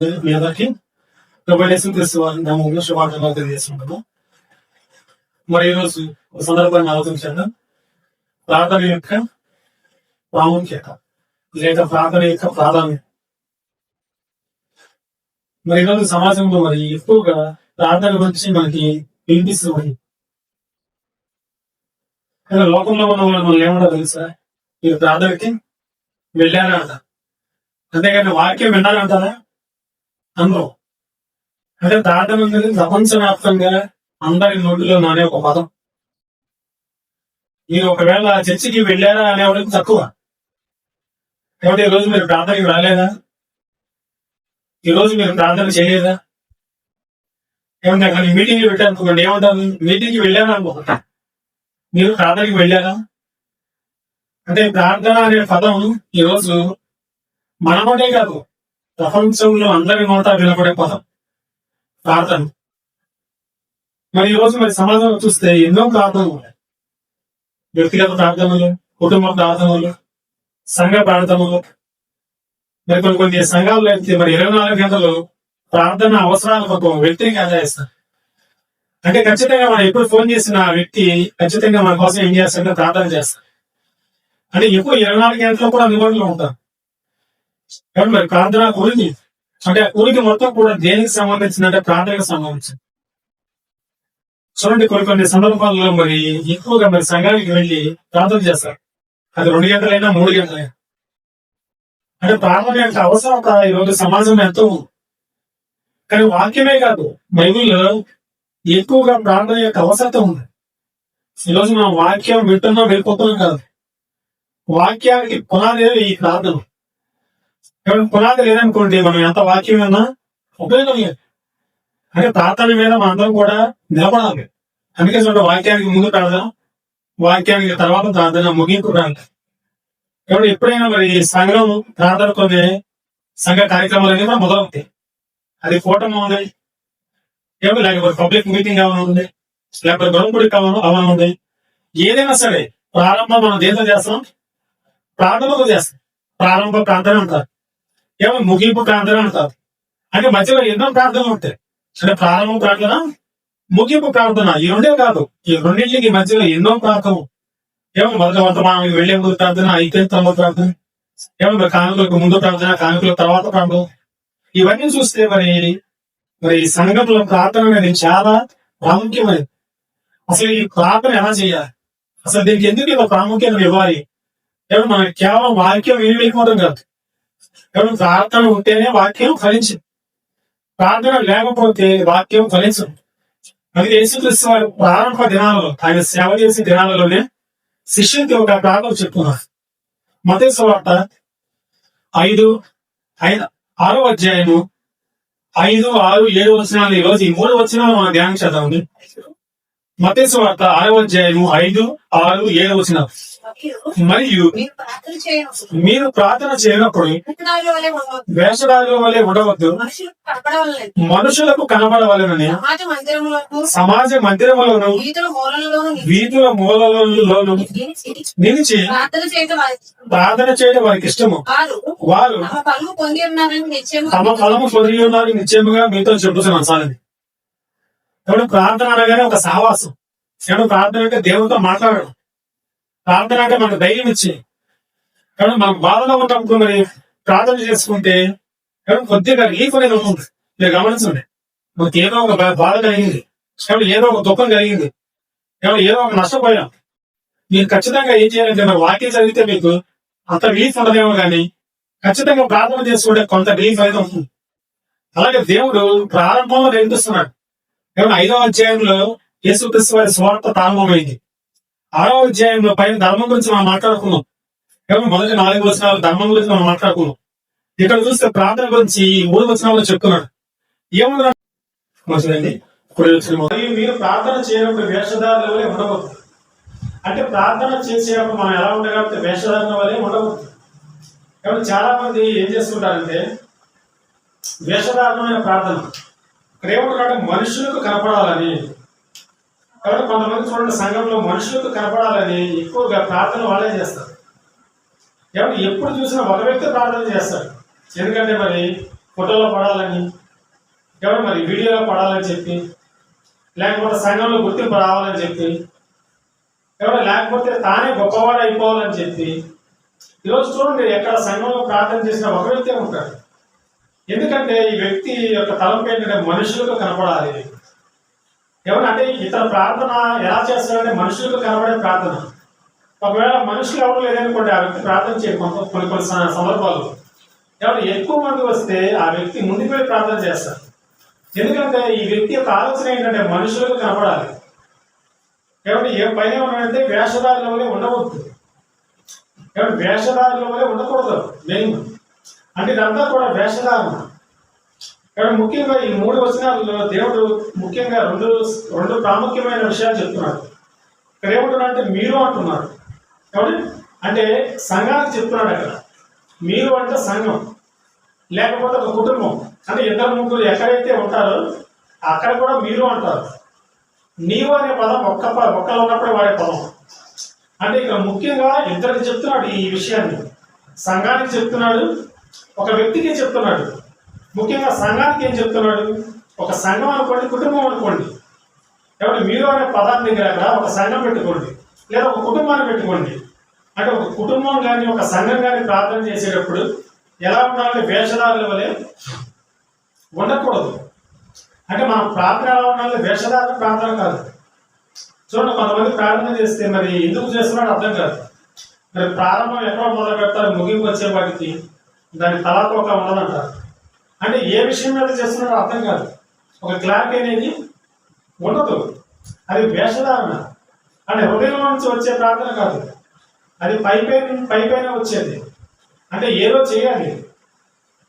మీ అందరికి క్రీస్తు వారి నామంలో శుభాకాంక్షలు తెలియజేస్తున్నాము. మరి ఈరోజు ఒక సందర్భాన్ని ఆలోచించాను. ప్రార్థన యొక్క ప్రాముఖ్యత లేదా ప్రార్థన యొక్క ప్రాధాన్యత. మరి ఈరోజు సమాజంలో మరి ఎక్కువగా ప్రార్థన గురించి మనకి వినిపిస్తుంది. కానీ లోకంలో ఉన్న వాళ్ళు మనం ఏమంటారు తెలుసా? ఈ ప్రార్థనకి వెళ్ళారా అంట, అంతేగాని వాక్యం విన్నారంటారా? అందరూ అంటే ప్రార్థన అనేది ప్రపంచవ్యాప్తంగా అందరి నోటిలో నానే ఒక పదం. మీరు ఒకవేళ చర్చికి వెళ్ళారా అనేవాళ్ళకి తక్కువ. కాబట్టి ఈ రోజు మీరు ప్రార్థనకి రాలేదా? ఈ రోజు మీరు ప్రార్థన చేయలేదా? ఏమంటే అక్కడ మీటింగ్ పెట్టారనుకోండి, ఏమంటారు? మీటింగ్కి వెళ్ళారా అనుకుంటా, మీరు ప్రార్థనకి వెళ్ళారా? అంటే ప్రార్థన అనే పదం ఈరోజు మన నోటే కాదు, ప్రపంచంలో అందరి నోట వినపడే పదం ప్రార్థన. మరి ఈరోజు మరి సమాజంలో చూస్తే ఎన్నో ప్రార్థనలు ఉన్నాయి. వ్యక్తిగత ప్రార్థనలు, కుటుంబ ప్రార్థనలు, సంఘ ప్రార్థనలు. మరి కొన్ని సంఘాల్లో అయితే మరి 24 గంటలు ప్రార్థన అవసరాల కొరకు వ్యక్తిని కేటాయిస్తారు. అంటే ఖచ్చితంగా మనం ఎప్పుడు ఫోన్ చేసిన ఆ వ్యక్తి ఖచ్చితంగా మన కోసం ఏం చేస్తారంటే ప్రార్థన చేస్తారు. అంటే ఎక్కువ 24 గంటలు కూడా అందుబాటులో ఉంటారు. కాబట్టి మరి ప్రార్థన కూలింది అంటే ఆ కూలికి మొత్తం కూడా దేనికి సంబంధించిందంటే ప్రార్థనకు సంబంధించింది. చూడండి, కొన్ని సందర్భాల్లో మరి ఎక్కువగా మరి సంఘానికి వెళ్ళి ప్రార్థన చేస్తారు. అది 2 గంటలైనా 3 గంటలైనా. అంటే ప్రార్థన యొక్క అవసరత ఈరోజు సమాజంలో ఎంతో ఉంది. కానీ వాక్యమే కాదు, బైబిల్లో ఎక్కువగా ప్రార్థన యొక్క అవసరత ఉంది. ఈరోజు మనం వాక్యం వింటున్నాం వెళ్ళిపోతున్నాం కాదు, వాక్యానికి పునాది ఈ ప్రార్థన. పునాది లేదనుకోండి, మనం ఎంత వాక్యం విన్నా ఉపయోగం లేదు. అంటే ప్రార్థన మీద మనందరం కూడా నిలబడాలి. అందుకే చూడండి, వాక్యానికి ముందు ప్రార్థన, వాక్యానికి తర్వాత ప్రార్థన, ముగింపు ప్రార్థన. కాబట్టి ఎప్పుడైనా మరి సంఘం ప్రార్థన కొన్ని సంఘ కార్యక్రమాలు అనేవి కూడా మొదలవుతాయి. అది కూటమి ఉంది, లేకపోతే పబ్లిక్ మీటింగ్ కావాలని ఉంది, లేకపోతే గొడవపూడి కావాలని ఉంది. ఏదైనా సరే ప్రారంభం మనం దేంతో చేస్తాం? ప్రార్థనతో చేస్తాం. ప్రారంభ ప్రార్థన అంటారు, ముగింపు ప్రార్థన అంటారు. అంటే మధ్యలో ఎన్నో ప్రార్థనలు ఉంటాయి. అంటే ప్రారంభ ప్రార్థన, ముగింపు ప్రార్థన, ఈ రెండే కాదు, ఈ రెండింటికి మధ్యలో ఎన్నో ప్రార్థన. మొదటి వర్తమానం వెళ్లే ముందు ప్రార్థన, అయితే తర్వాత ప్రార్థన, కానుకలకు ముందు ప్రార్థన, కానుకల తర్వాత ప్రార్థన. ఇవన్నీ చూస్తే మరి సంఘంలో ప్రార్థన అనేది చాలా ప్రాముఖ్యమైనది. అసలు ఈ ప్రార్థన ఎలా చేయాలి, అసలు దీనికి ఎందుకు ఇలా ప్రాముఖ్యత ఇవ్వాలి? మనకి కేవలం వాక్యం వెళ్ళిపోవడం కాదు, ప్రార్థన ఉంటేనే వాక్యం ఫలించింది. ప్రార్థన లేకపోతే వాక్యం ఫలించదు. అది యేసుక్రీస్తు వారి ప్రారంభ దినాలలో, ఆయన సేవ చేసే దినాలలోనే శిష్యులకి ఒక ప్రార్థన చెప్తున్నారు. మత్తయి సువార్త 6వ అధ్యాయము 5, 6, 7 వచనాలు. ఈ రోజు ఈ 3 వచనాలు మనం ధ్యానం చేద్దామండి. మత్తయి సువార్త 6వ అధ్యాయము 5, 6, 7 వచనాలు. మరియు మీరు ప్రార్థన చేయనప్పుడు వేషధారుల వలె ఉండవద్దు, మనుషులకు కనబడవలెనని సమాజ మందిరములను వీధుల మూలలోను నిలిచి ప్రార్థన చేయడం వారికి ఇష్టము. వారు తమ ఫలము పొంది ఉన్నారని నిశ్చయముగా మీతో చెబుతున్నాను. సాలని ఎవడు ప్రార్థన అనగానే ఒక సహవాసం. ఎవడు ప్రార్థన అంటే దేవుడితో మాట్లాడడం. ప్రార్థన అంటే మనకు ధైర్యం ఇచ్చి, కాబట్టి మనం బాధలో ఉన్నప్పుడు మరి ప్రార్థన చేసుకుంటే కొద్దిగా రిలీఫ్ అనేది ఉంటుంది. మీరు గమనించండి, మనకి ఏదో ఒక బాధ కలిగింది, ఏదో ఒక దుఃఖం కలిగింది, ఏదో ఒక నష్టపోయాం, మీరు ఖచ్చితంగా ఏం చేయాలంటే మరి వాక్యం చదివితే మీకు అంత రిలీఫ్ ఉండదేమో కానీ ఖచ్చితంగా ప్రార్థన చేసుకుంటే కొంత రిలీఫ్ అయితే ఉంటుంది. అలాగే దేవుడు ప్రారంభంలో నేర్పిస్తున్నాడు. 5వ అధ్యాయంలో యేసుక్రీస్తు వారి సువార్త ప్రారంభమైంది. 6వ అధ్యాయంలో పైన ధర్మం గురించి మనం మాట్లాడుకున్నాం. మొదటి 4 వచనాలు ధర్మం గురించి మనం మాట్లాడుకున్నాం. ఇక్కడ చూస్తే ప్రార్థన గురించి 3 వచనాల్లో చెప్తున్నాడు. ఏమన్నాడండి? మీరు ప్రార్థన చేయనప్పుడు వేషధారుల వలె ఉండవద్దు. అంటే ప్రార్థన చేసేటప్పుడు మనం ఎలా ఉంటాం కాబట్టి వేషధారుల వలె ఉండవద్దు. కాబట్టి చాలా మంది ఏం చేస్తుంటారంటే వేషధారణమైన ప్రార్థన. ఇక్కడ ఏమంటున్నాడు? మనుషులకు కనపడాలని. కాబట్టి కొంతమంది చూడండి, సంఘంలో మనుషులకు కనపడాలని ఎక్కువగా ప్రార్థన వాళ్ళే చేస్తారు. ఎప్పుడు చూసినా ఒక వ్యక్తి ప్రార్థన చేస్తాడు. ఎందుకంటే మరి ఫోటోలో పడాలని, ఎవరు మరి వీడియోలో పడాలని చెప్పి, లేకపోతే సంఘంలో గుర్తింపు రావాలని చెప్పి, ఎవరు లేకపోతే తానే గొప్పవాడు అయిపోవాలని చెప్పి. ఈరోజు చూడండి, ఎక్కడ సంఘంలో ప్రార్థన చేసిన ఒక వ్యక్తే ఉంటాడు. ఎందుకంటే ఈ వ్యక్తి యొక్క తలంపు ఏంటంటే మనుషులకు కనపడాలి. ఎవరంటే ఇతర ప్రార్థన ఎలా చేస్తారంటే మనుషులకు కనబడే ప్రార్థన. ఒకవేళ మనుషులు ఎవరు లేదనుకోండి, ఆ వ్యక్తి ప్రార్థన చేయకుండా కొన్ని సందర్భాలు ఎవరు ఎక్కువ మంది వస్తే ఆ వ్యక్తి ముందుకు వెళ్ళి ప్రార్థన చేస్తారు. ఎందుకంటే ఈ వ్యక్తి యొక్క ఆలోచన ఏంటంటే మనుషులకు కనపడాలి. ఎవరు ఏ పైన ఉన్నాడంటే వేషధారుల వల్లే ఉండవద్దు, ఎవరు వేషధారుల వల్లే ఉండకూడదు. మెయిన్ అంటే ఇదంతా కూడా వేషధారణ. కాబట్టి ముఖ్యంగా ఈ 3 వచనాలలో దేవుడు ముఖ్యంగా రెండు ప్రాముఖ్యమైన విషయాలు చెప్తున్నాడు. ఇక్కడ ఏమంటున్నాడంటే మీరు అంటున్నాడు. కాబట్టి అంటే సంఘానికి చెప్తున్నాడు. అక్కడ మీరు అంటే సంఘం, లేకపోతే ఒక కుటుంబం, అంటే 2-3 ఎక్కడైతే ఉంటారో అక్కడ కూడా మీరు అంటారు. నీవు అనే పదం ఒక్కలో ఉన్నప్పుడు వాడే పదం. అంటే ఇక్కడ ముఖ్యంగా ఇద్దరికి చెప్తున్నాడు ఈ విషయాన్ని. సంఘానికి చెప్తున్నాడు, ఒక వ్యక్తికి చెప్తున్నాడు. ముఖ్యంగా సంఘానికి ఏం చెప్తున్నాడు? ఒక సంఘం అనుకోండి, కుటుంబం అనుకోండి. కాబట్టి మీరు అనే పదాన్ని దగ్గర అక్కడ ఒక సంఘం పెట్టుకోండి, లేదా ఒక కుటుంబాన్ని పెట్టుకోండి. అంటే ఒక కుటుంబం కానీ ఒక సంఘం కానీ ప్రార్థన చేసేటప్పుడు ఎలా ఉండాలంటే వేషధారుల వలె ఉండకూడదు. అంటే మనం ప్రార్థన ఎలా ఉండాలి? వేషధారణ ప్రార్థన కాదు. చూడండి, కొంతమంది ప్రార్థన చేస్తే మరి ఎందుకు చేస్తున్నాడో అర్థం కాదు. మరి ప్రారంభం ఎక్కడ మొదలు పెడతారు, ముగింపు వచ్చేవాడికి దాని తలాతోక ఉండదంటారు. అంటే ఏ విషయం మీద చేస్తున్నాడో అర్థం కాదు, ఒక క్లారిటీ అనేది ఉండదు. అది వేషధారణ. అంటే హృదయంలో నుంచి వచ్చే ప్రార్థన కాదు, అది పైపైన వచ్చేది. అంటే ఏదో చేయాలి,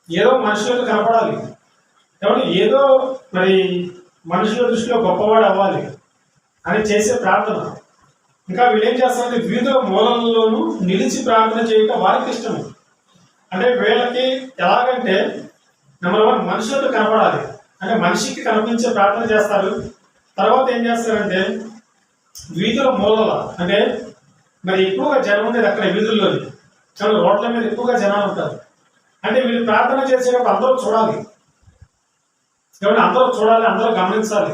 ఏదో మనుషులకు కనపడాలి, కాబట్టి ఏదో మరి మనుషుల దృష్టిలో గొప్పవాడు అవ్వాలి అని చేసే ప్రార్థన. ఇంకా వీళ్ళు ఏం చేస్తారంటే వివిధ మూలల్లోనూ నిలిచి ప్రార్థన చేయటం వారికి ఇష్టము. అంటే వీళ్ళకి ఎలాగంటే నెంబర్ 1 మనుషులకు కనపడాలి, అంటే మనిషికి కనిపించే ప్రార్థన చేస్తారు. తర్వాత ఏం చేస్తారంటే వీధుల మూలల, అంటే మరి ఎక్కువగా జనం ఉండేది అక్కడ వీధుల్లోని, చాలా రోడ్ల మీద ఎక్కువగా జనాలు ఉంటారు. అంటే వీళ్ళు ప్రార్థన చేసేటప్పుడు అందరూ చూడాలి, కాబట్టి అందరూ చూడాలి, అందరూ గమనించాలి.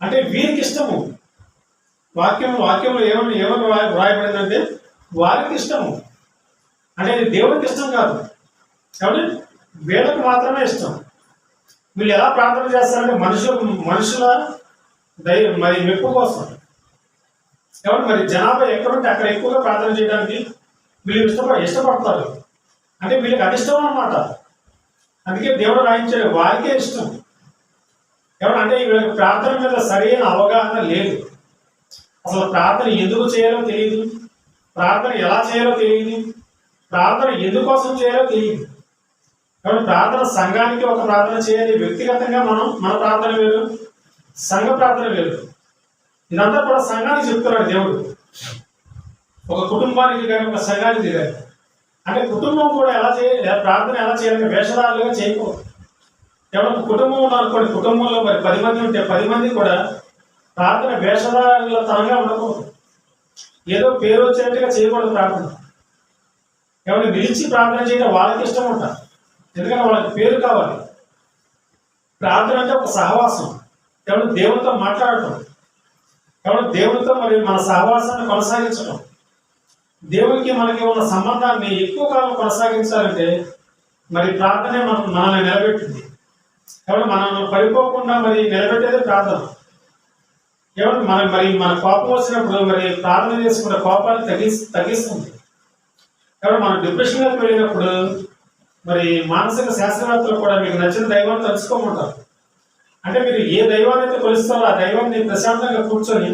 అంటే వీరికి ఇష్టము. వాక్యంలో ఏమని వ్రాయబడిందంటే వారికి ఇష్టము. అంటే ఇది దేవుడికి ఇష్టం కాదు, కాబట్టి వీళ్ళకి మాత్రమే ఇష్టం. వీళ్ళు ఎలా ప్రార్థన చేస్తారంటే మనుషుల మరి మెప్పు కోసం. కాబట్టి మరి జనాభా ఎక్కడుంటే అక్కడ ఎక్కువగా ప్రార్థన చేయడానికి వీళ్ళు ఇష్టపడతారు. అంటే వీళ్ళకి అది ఇష్టం అన్నమాట. అందుకే దేవుడు రాయించాడు వారికే ఇష్టం. అంటే వీళ్ళకి ప్రార్థన మీద సరైన అవగాహన లేదు. అసలు ప్రార్థన ఎందుకు చేయాలో తెలియదు, ప్రార్థన ఎలా చేయాలో తెలియదు, ప్రార్థన ఎందుకోసం చేయాలో తెలియదు. కాబట్టి ప్రార్థన సంఘానికి ఒక ప్రార్థన చేయాలి, వ్యక్తిగతంగా మన ప్రార్థన వేరు, సంఘ ప్రార్థన వేరు. ఇదంతా కూడా సంఘానికి చెప్తున్నాడు దేవుడు. ఒక కుటుంబానికి కానీ ఒక సంఘానికి కానీ. అంటే కుటుంబం కూడా ప్రార్థన ఎలా చేయాలంటే వేషధారులుగా చేయకూడదు. ఎవరైనా కుటుంబం ఉన్నారనుకోండి, కుటుంబంలో మరి 10 మంది ఉంటే 10 మంది కూడా ప్రార్థన వేషధారుల తరంగా ఉండకూడదు, ఏదో పేరు వచ్చినట్టుగా చేయకూడదు ప్రార్థన. ఎవరైనా నిలిచి ప్రార్థన చేయడం వాళ్ళకి ఇష్టం ఉంటారు, ఎందుకంటే వాళ్ళకి పేరు కావాలి. ప్రార్థన అంటే ఒక సహవాసం, ఎవరైనా దేవునితో మాట్లాడటం, ఎవరైనా దేవునితో మరి మన సహవాసాన్ని కొనసాగించడం. దేవునికి మనకి ఉన్న సంబంధాన్ని ఎక్కువ కాలం కొనసాగించాలంటే మరి ప్రార్థనే మనల్ని నిలబెట్టింది. కాబట్టి మనం పడిపోకుండా మరి నిలబెట్టేదే ప్రార్థన. ఎవరు మన కోపం వచ్చినప్పుడు మరి ప్రార్థన చేసుకున్న కోపాన్ని తగ్గిస్తుంది. కాబట్టి మనం డిప్రెషన్లోకి వెళ్ళినప్పుడు మరి మానసిక శాస్త్రవేత్తలు కూడా మీకు నచ్చిన దైవాన్ని తెలుసుకోమంటారు. అంటే మీరు ఏ దైవాన్ని అయితే కొలుస్తారో ఆ దైవాన్ని ప్రశాంతంగా కూర్చొని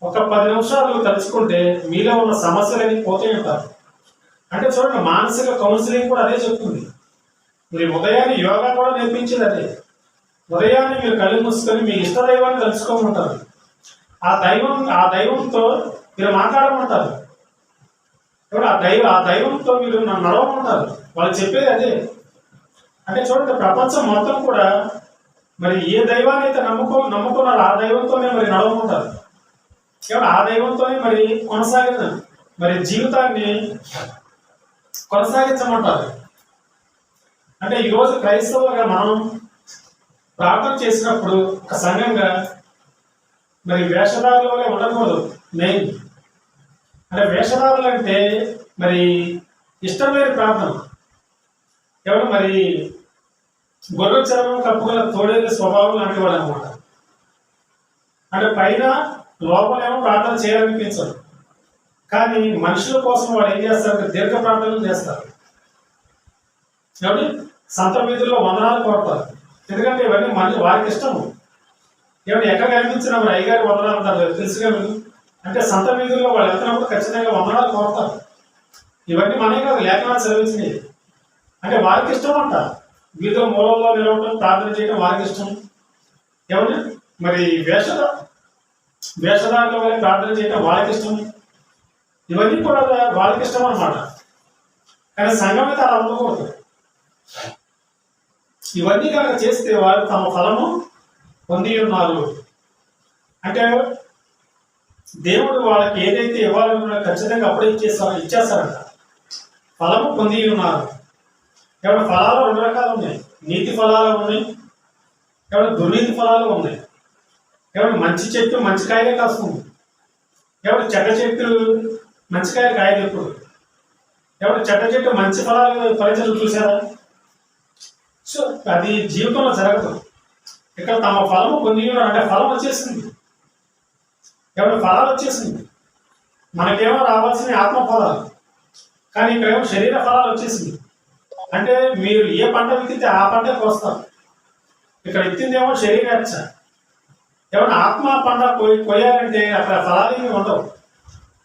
ఒక 10 నిమిషాలు తలుచుకుంటే మీలో ఉన్న సమస్యలని పోతూ ఉంటారు. అంటే చూడండి, మానసిక కౌన్సిలింగ్ కూడా అదే చెప్తుంది. మీరు ఉదయాన్నే యోగా కూడా నేర్పించేది అదే. ఉదయాన్నే మీరు కళ్ళు మూసుకొని మీ ఇష్ట దైవాన్ని తెలుసుకోమంటారు. ఆ దైవంతో మీరు మాట్లాడమంటారు. ఆ దైవంతో మీరు నడవమంటారు. వాళ్ళు చెప్పేది అదే. అంటే చూడండి, ప్రపంచం మొత్తం కూడా మరి ఏ దైవాన్ని అయితే నమ్ముకున్నారో ఆ దైవంతోనే మరి నడవమంటారు. ఆ దైవంతోనే మరి జీవితాన్ని కొనసాగించమంటారు. అంటే ఈరోజు క్రైస్తవులుగా మనం ప్రార్థన చేసినప్పుడు ఒక సంఘంగా మరి వేషధారులోనే ఉండకూడదు. మెయిన్ అంటే వేషధారులు అంటే మరి ఇష్టం లేని ప్రార్థన. ఎవరు మరి గొర్రె చర్మం కప్పుగల తోడేలు స్వభావం లాంటి వాడు అనమాట. అంటే పైన లోపలేమో ప్రార్థన చేయాలనిపించదు, కానీ మనుషుల కోసం వాడు ఏం చేస్తారంటే దీర్ఘ ప్రార్థనలు చేస్తారు. కాబట్టి సంత వీధుల్లో వందనాలు కోరుతారు, ఎందుకంటే ఇవన్నీ మళ్ళీ వారికి ఇష్టము. ఏమైనా ఎక్కడ కనిపించినా మరి అయ్యగారి వందనాలు అంటారు, తెలుసుగా మీరు. అంటే సంత వీధుల్లో వాళ్ళు వెళ్తున్నప్పుడు ఖచ్చితంగా వందనాలు కోరుతారు. ఇవన్నీ మనమే కాదు, లేఖనాలు చదివించినవి. అంటే వారికి ఇష్టం అంట. వీధిలో మూలంలో నిలవడం, ప్రార్థన చేయడం వారికి ఇష్టం. ఏమన్నా మరి వేషధారుల వల్ల ప్రార్థన చేయడం వాళ్ళకి ఇష్టం. ఇవన్నీ కూడా వాళ్ళకి ఇష్టం అన్నమాట. కానీ సంఘం అయితే అలా ఉండకూడదు. ఇవన్నీ కనుక చేస్తే వారు తమ ఫలము పొంది ఉన్నారు. అంటే దేవుడు వాళ్ళకి ఏదైతే ఇవ్వాలన్నా ఖచ్చితంగా అప్పుడే ఇచ్చేస్తారంట. ఫలము పొంది ఉన్నారు. ఏమైనా ఫలాలు 2 రకాలు ఉన్నాయి. నీతి ఫలాలు ఉన్నాయి, ఏమైనా దుర్నీతి ఫలాలు ఉన్నాయి. ఏమైనా మంచి చెట్టు మంచి కాయలే కాస్తుంది, ఏమైనా చెడ్డ చెట్టు మంచి కాయలు కాయలు ఎప్పుడు. ఏమైనా చెడ్డ చెట్టు మంచి ఫలాలు ఫలించడం చూసారా? సో అది జీవితంలో జరగదు. ఇక్కడ తమ ఫలము పొంది అంటే ఫలం వచ్చేసింది. ఏమైనా ఫలాలు వచ్చేసింది. మనకేమో రావాల్సిన ఆత్మ ఫలాలు, కానీ ఇక్కడేమో శరీర ఫలాలు వచ్చేసింది. అంటే మీరు ఏ పంట విత్తితే ఆ పంటే కోస్తారు. ఇక్కడ ఎత్తిందేమో శరీరేచ్ఛ. ఏమన్నా ఆత్మ పంట కొయ్యాలంటే అక్కడ ఫలాలు ఏమి ఉండవు.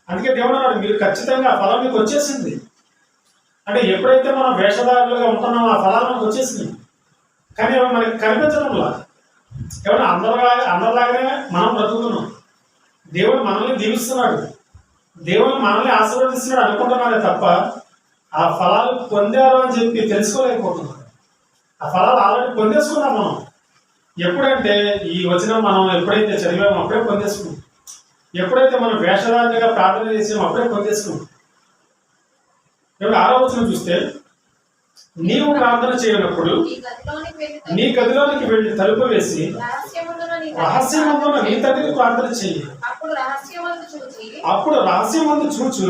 అందుకే దేవుడు అన్నాడు, మీరు ఖచ్చితంగా ఆ ఫలం మీకు వచ్చేసింది. అంటే ఎప్పుడైతే మనం వేషధారులుగా ఉంటున్నామో ఆ ఫలాలు మనకు వచ్చేసింది, కానీ మనకి కనిపించడంలా. ఏమన్నా అందరిలాగానే మనం బ్రతుకుతున్నాం. దేవుడు మనల్ని దీవిస్తున్నాడు, దేవుడు మనల్ని ఆశీర్వదిస్తున్నాడు అనుకుంటున్నాడే తప్ప ఆ ఫలాలు పొందారు అని చెప్పి తెలుసుకోలేకపోతున్నాం. ఆ ఫలాలు ఆల్రెడీ పొందేసుకున్నాం మనం. ఎప్పుడంటే ఈ వచనం మనం ఎప్పుడైతే చదివామో అప్పుడే పొందేసుకున్నాం. ఎప్పుడైతే మనం వేషధారులుగా ప్రార్థన చేసామో అప్పుడే పొందేసుకున్నాం. ఇప్పుడు 6వ వచనం చూస్తే, నీవు ప్రార్థన చేయనప్పుడు నీ గదిలోనికి వెళ్ళి తలుపు వేసి రహస్యమందున నీ తండ్రికి ప్రార్థన చెయ్యి. అప్పుడు రహస్యమందు చూచు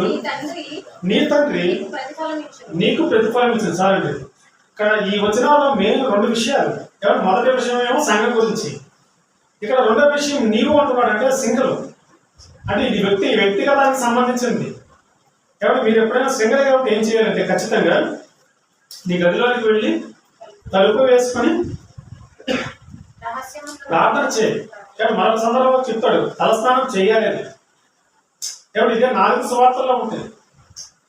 నీ తండ్రి నీకు ప్రతిఫలం ఇచ్చింది. చాలండి. ఇక్కడ ఈ వచనంలో మెయిన్ 2 విషయాలు. మొదటి విషయం ఏమో సంఘం గురించి, ఇక్కడ 2వ విషయం నీవు అంటున్నాడు. అంటే సింగిల్, అంటే ఇది వ్యక్తిగతానికి సంబంధించింది. కాబట్టి మీరు ఎప్పుడైనా సింగిల్ కాబట్టి ఏం చేయాలంటే ఖచ్చితంగా నీ గదిలోకి వెళ్ళి తలుపు వేసుకొని ప్రార్థన చేయాలి. మరొక సందర్భంలో చెప్తాడు తలస్నానం చేయాలి అని. కాబట్టి ఇదే 4 సువార్తల్లో ఉంటుంది.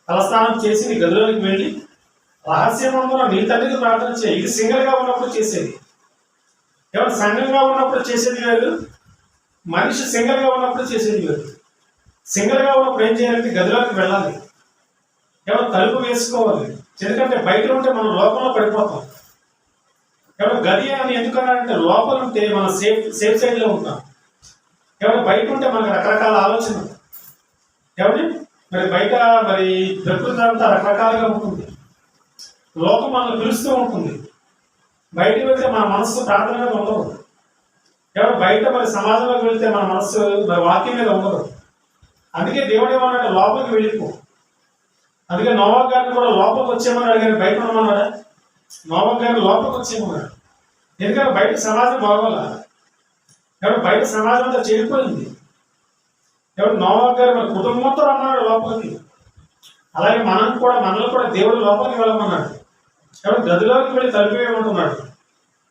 తలస్నానం చేసి నీ గదిలోకి వెళ్ళి రహస్యమందున నీ తండ్రికి ప్రార్థన చేయి. ఇది సింగిల్గా ఉన్నప్పుడు చేసేది. ఎవరు సంఘంగా ఉన్నప్పుడు చేసేది వేరు, మనిషి సింగిల్గా ఉన్నప్పుడు చేసేది వేరు. సింగిల్గా ఉన్నప్పుడు ఏం చేయాలంటే గదిలోకి వెళ్ళాలి, ఎవరు తలుపు వేసుకోవాలి. ఎందుకంటే బయట ఉంటే మనం లోపల పడిపోతాం. ఎవరు గది అని ఎందుకన్నారంటే లోపల ఉంటే మనం సేఫ్ సైడ్లో ఉంటాం. ఎవరు బయట ఉంటే మనకు రకరకాల ఆలోచన. ఎవరి మరి బయట మరి ప్రకృతి అంతా రకరకాలుగా ఉంటుంది. లోకం మనల్ని పిలుస్తూ ఉంటుంది. బయటకు వెళ్తే మన మనస్సు ప్రార్థన మీద ఉండదు. ఎవరు బయట మరి సమాజంలోకి వెళ్తే మన మనస్సు మరి వాక్యం మీద ఉండదు. అందుకే దేవుడు ఏమన్నాడు, లోపలికి వెళ్ళిపో. అందుకే నోవాహు గారిని కూడా లోపలికి వచ్చేయమన్నాడు, కానీ బయట ఉండమన్నాడా? నోవాహు గారిని లోపలికి వచ్చేయమన్నాడు. ఎందుకంటే బయట సమాజం బాగోలా. ఎవరు బయట సమాజం అంతా చేరిపోయింది. ఎవరు నోవాహు గారు మన కుటుంబంతో రమ్మన్నాడు లోపలికి. అలాగే మనల్ని కూడా దేవుడు లోపలికి వెళ్ళమన్నాడు. ఎవరు గదిలోకి వెళ్ళి తలుపు వేయమంటున్నాడు.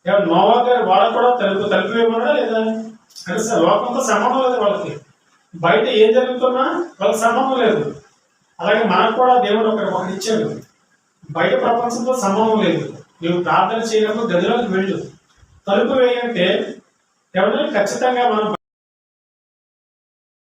ఎవరు నోవాహు గారు వాళ్ళకు కూడా తలుపు వేయమన్నాడా లేదా? అంటే లోకంతో సంబంధం లేదు వాళ్ళకి. బయట ఏం జరుగుతున్నా వాళ్ళకి సంబంధం లేదు. అలాగే మనకు కూడా దేవుడు ఒకటి ఇచ్చాడు. బయట ప్రపంచంతో సంబంధం లేదు. నువ్వు ప్రార్థన చేయనప్పుడు గదిలోకి వెళ్ళు, తలుపు వేయంటే ఎవరైనా ఖచ్చితంగా మనం